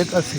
180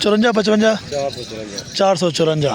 54 55 454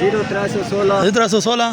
0316 1316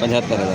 75,000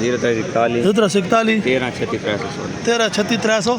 041 1341 13 36 13 36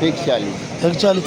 140 140.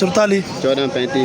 44 1435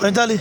45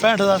65,000.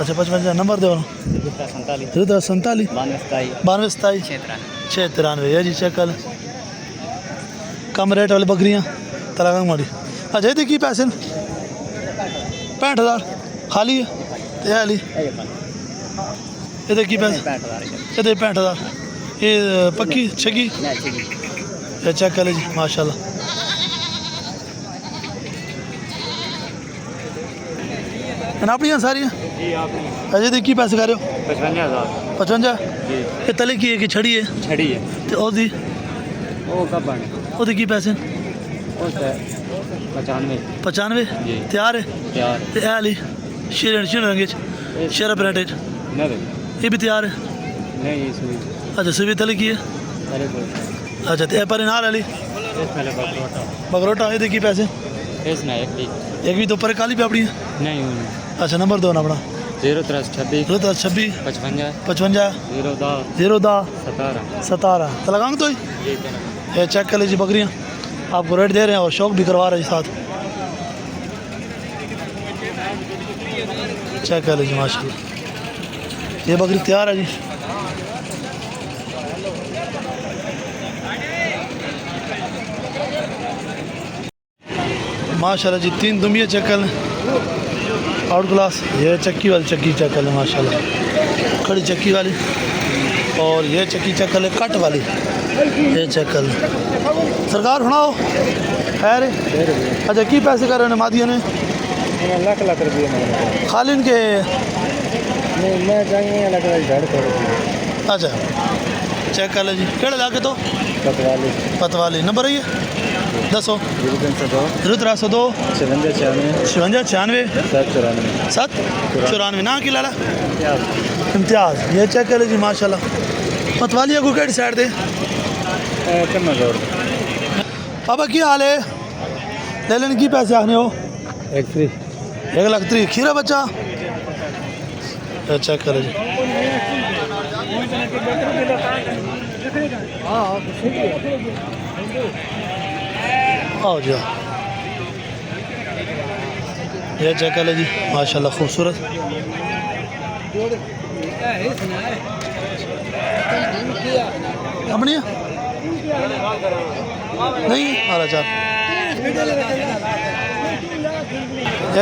अच्छा 55 नंबर दो 47 92 27 693 ये जी चेक कर कम रेट वाली बकरियाँ तलागंग माड़ी अच्छा ये की पैसे 65,000 खाली है ये हाली ये की पैसे ये 65,000 ये पक्की छगी ये चेक कर लीजिए माशाल्लाह अपनी सारी अजय दी की पैसे कर रहे हो 55 ये तले की है कि छड़ी है ते ओदी ओदी की पैसे 95 तैयार है ते आली शेर रंगे शेर प्रिंट ये भी तैयार है अच्छा सुबह तले की है अच्छा ते पर नाल वाली बगरोटा ये की पैसे एक भी तो पर काली पे अपनी नहीं अच्छा नंबर दो ना अपना 0326 56 55 17 तलगांग तो ही ये चेक कर लीजिए बकरियाँ आपको रेट दे रहे हैं और शौक भी करवा रहे हैं साथ चेक कर लीजिए माशाल्लाह ये बकरी तैयार है जी माशाल्लाह जी 3 दुमिया चेक कर लें आउट क्लास ये चक्की वाली चक्की चेक कर लें माशाल्लाह खड़ी चक्की वाली और ये चक्की चेक कर लें कट वाली ये चेक कर लें सरकार सुनाओ खैर अच्छा की पैसे कर रहे हैं मादिया ने लाख रुपये खाली इनके मैं चाहिए अच्छा चेक कर ले जी केड़े लाके तो पतवाली नंबर है ये दसो 0302 56 96 794 ना की लाला इम्तियाज़ ये चेक कर लीजिए माशाल्लाह पतवालिया को केड़ी साइड दे पापा की हाल है ले लेने की पैसे आने हो 1,03,000 खीरा बच्चा चेक कर लीजिए आओ जी ये चेक कर लीजिए माशाल्लाह खूबसूरत अपनी नहीं मारा चार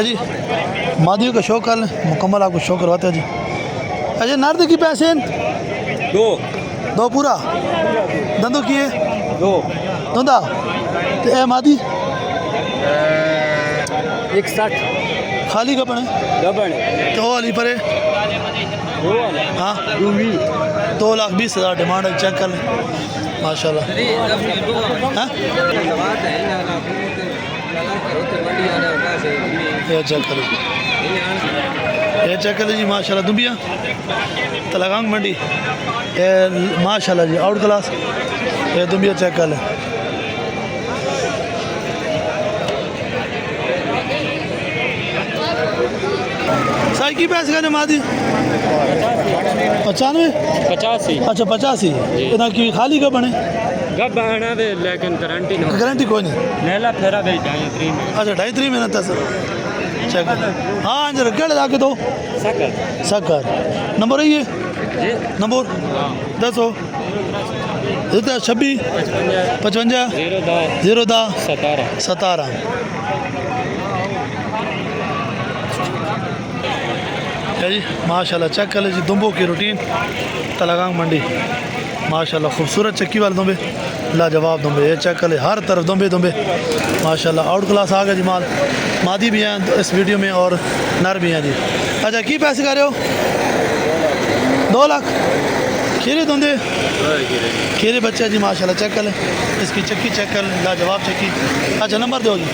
जी मादियों का शौक कर लें मुकम्मल आपको शौक करवाते हैं जी अजय नार्द की पैसे दो पूरा दंदो किए दोंदा तो ए मादी 160 खाली कपड़े तो वाली परे हाँ 2,20,000 डिमांड है चेक कर लें माशाल्लाह हाँ ये चेक कर लीजिए माशाल्लाह दुबिया तलागांग मंडी ये माशाल्लाह जी आउट क्लास ये दुबिया चेक कर लें साई की पैसे करने मादी 95 अच्छा 85 इतना की खाली कब बने लेकिन गारंटी कोई नहीं नेला फेरा गई जाए 3 अच्छा 2.5 महीना था सर चेक हाँ जरा केड़े लाके दो सकर नंबर है ये नंबर दसो 26 55 010 17 है जी माशाल्लाह चेक कर लीजिए दुम्बों की रूटीन तलागांग मंडी माशाल्लाह खूबसूरत चक्की वाले दुम्बे लाजवाब दुम्बे ये चेक कर ले हर तरफ दुम्बे माशाल्लाह आउट क्लास आ गया जी माल मादी भी हैं इस वीडियो में और नर भी हैं जी अच्छा की पैसे कर रहे हो 2 लाख खीरे धुंधे खीरे बच्चे जी माशाल्लाह चेक कर लें इसकी चक्की चेक कर लें लाजवाब चक्की अच्छा नंबर दो जी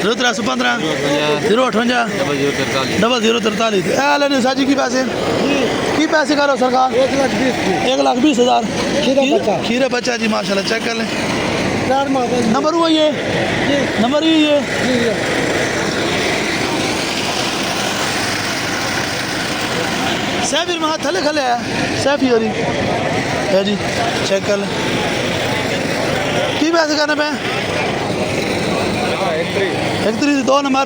0315 058 0043 लेने साजी की पैसे करो सरकार 1,20,000 खीरे बच्चा जी माशाल्लाह चेक कर लें नंबर हुआ ये नंबर ही ये सैफी वहाँ थले खले है सैफी हो रही है जी चेक कर लें की पैसे करने पे 1,3 2 नंबर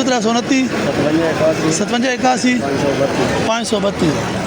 0329 0329 57 57 81 532 532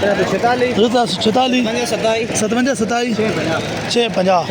46 46 57 57 27 650